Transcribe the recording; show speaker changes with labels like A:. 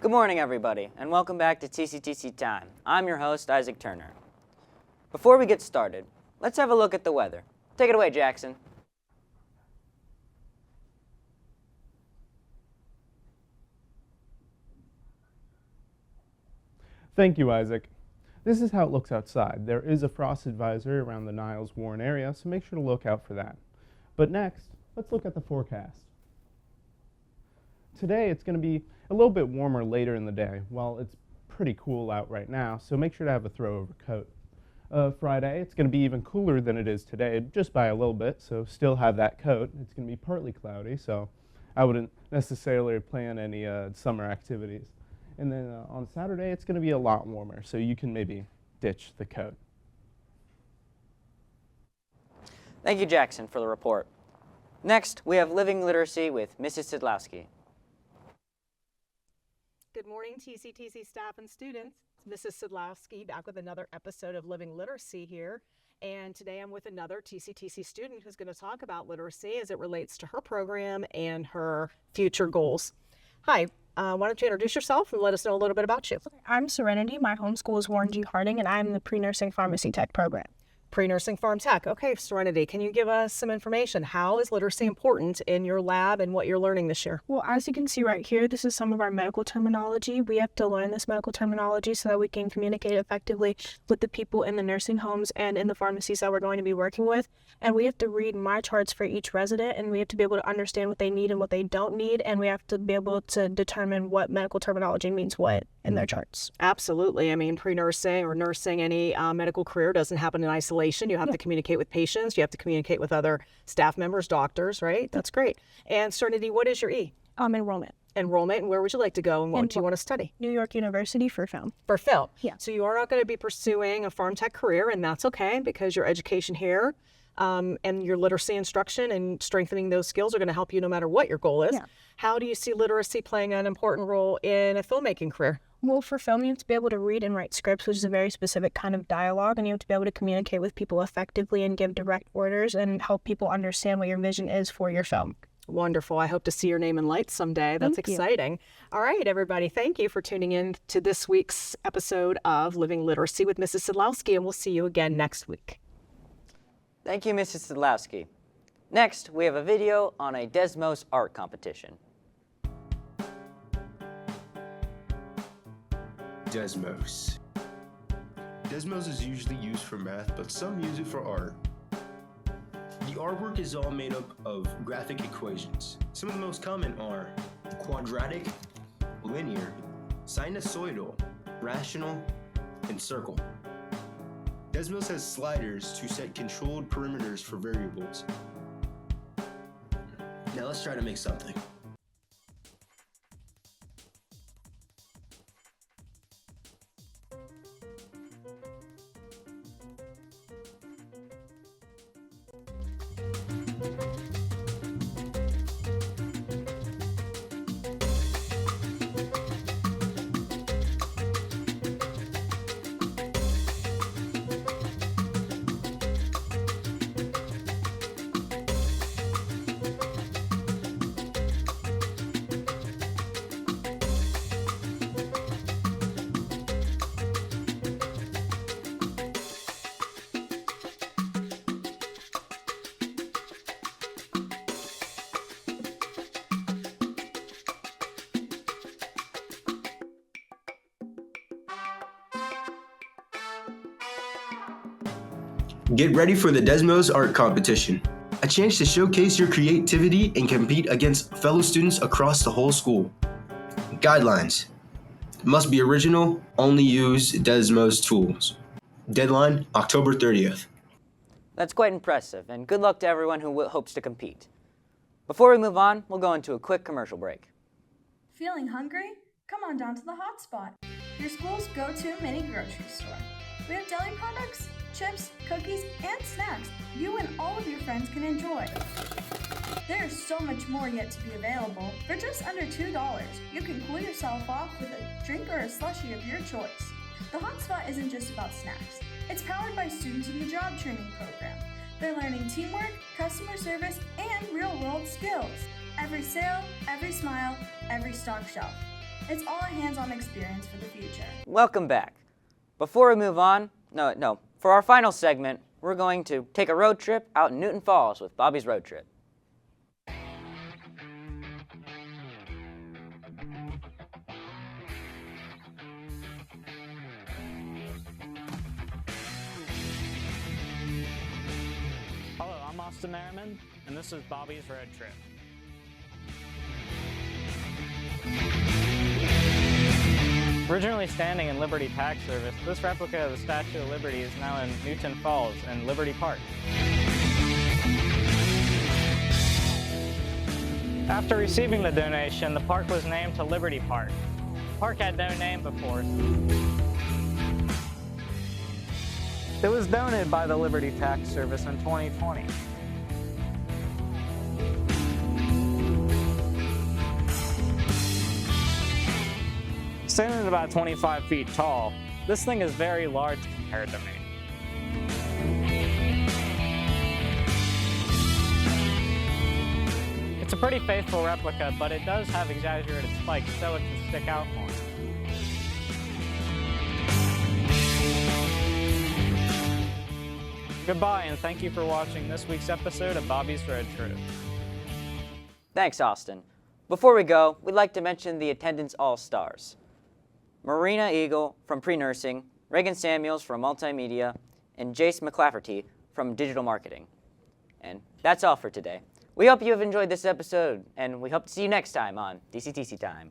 A: Good morning, everybody, and welcome back to TCTC Time. I'm your host, Isaac Turner. Before we get started, let's have a look at the weather. Take it away, Jackson.
B: Thank you, Isaac. This is how it looks outside. There is a frost advisory around the Niles-Warren area, so make sure to look out for that. But next, let's look at the forecast. Today, it's going to be a little bit warmer later in the day. Well, it's pretty cool out right now, so make sure to have a throw-over coat. Friday, it's going to be even cooler than it is today, just by a little bit, so still have that coat. It's going to be partly cloudy, so I wouldn't necessarily plan any summer activities. And then on Saturday, it's going to be a lot warmer, so you can maybe ditch the coat.
A: Thank you, Jackson, for the report. Next, we have Living Literacy with Mrs. Sidlowski.
C: Good morning, TCTC staff and students. It's Mrs. Sidlowski back with another episode of Living Literacy here. And today I'm with another TCTC student who's going to talk about literacy as it relates to her program and her future goals. Hi, why don't you introduce yourself and let us know a little bit about you.
D: I'm Serenity. My home school is Warren G. Harding, and I'm in the pre-nursing pharmacy tech program.
C: Pre-nursing pharm tech. Okay, Serenity, can you give us some information? How is literacy important in your lab and what you're learning this year?
D: Well, as you can see right here, this is some of our medical terminology. We have to learn this medical terminology so that we can communicate effectively with the people in the nursing homes and in the pharmacies that we're going to be working with. And we have to read my charts for each resident, and we have to be able to understand what they need and what they don't need, and we have to be able to determine what medical terminology means what in their charts.
C: Absolutely. I mean, pre-nursing or nursing, any medical career doesn't happen in isolation. You have to communicate with patients. You have to communicate with other staff members, doctors, right? That's great. And Serenity, what is your E?
D: Enrollment.
C: Enrollment, and where would you like to go and what do you want to study?
D: New York University for film.
C: For film.
D: Yeah.
C: So you are not going to be pursuing a pharm tech career, and that's okay because your education here and your literacy instruction and strengthening those skills are going to help you no matter what your goal is.
D: Yeah.
C: How do you see literacy playing an important role in a filmmaking career?
D: Well, for film, you have to be able to read and write scripts, which is a very specific kind of dialogue, and you have to be able to communicate with people effectively and give direct orders and help people understand what your vision is for your film.
C: Wonderful. I hope to see your name in lights someday. That's exciting. All right, everybody. Thank you for tuning in to this week's episode of Living Literacy with Mrs. Sidlowski, and we'll see you again next week.
A: Thank you, Mrs. Sidlowski. Next, we have a video on a Desmos art competition.
E: Desmos. Desmos is usually used for math, but some use it for art. The artwork is all made up of graphic equations. Some of the most common are quadratic, linear, sinusoidal, rational, and circle. Desmos has sliders to set controlled perimeters for variables. Now let's try to make something. Get ready for the Desmos Art Competition, a chance to showcase your creativity and compete against fellow students across the whole school. Guidelines: must be original, only use Desmos tools. Deadline, October 30th.
A: That's quite impressive, and good luck to everyone who hopes to compete. Before we move on, we'll go into a quick commercial break.
F: Feeling hungry? Come on down to the Hot Spot, your school's go-to mini grocery store. We have deli products, chips, cookies, and snacks you and all of your friends can enjoy. There's so much more yet to be available. For just under $2, you can cool yourself off with a drink or a slushie of your choice. The Hot Spot isn't just about snacks. It's powered by students in the job training program. They're learning teamwork, customer service, and real-world skills. Every sale, every smile, every stock shelf. It's all a hands-on experience for the future.
A: Welcome back. Before we move on, for our final segment, we're going to take a road trip out in Newton Falls with Bobby's Road Trip.
G: Hello, I'm Austin Merriman, and this is Bobby's Road Trip. Originally standing in Liberty Tax Service, this replica of the Statue of Liberty is now in Newton Falls and Liberty Park. After receiving the donation, the park was named to Liberty Park. The park had no name before. It was donated by the Liberty Tax Service in 2020. Standing at about 25 feet tall, this thing is very large compared to me. It's a pretty faithful replica, but it does have exaggerated spikes so it can stick out more. Goodbye, and thank you for watching this week's episode of Bobby's Road Trip.
A: Thanks, Austin. Before we go, we'd like to mention the attendance all-stars. Marina Eagle from Pre-Nursing, Reagan Samuels from Multimedia, and Jace McClafferty from Digital Marketing. And that's all for today. We hope you have enjoyed this episode, and we hope to see you next time on TCTC Time.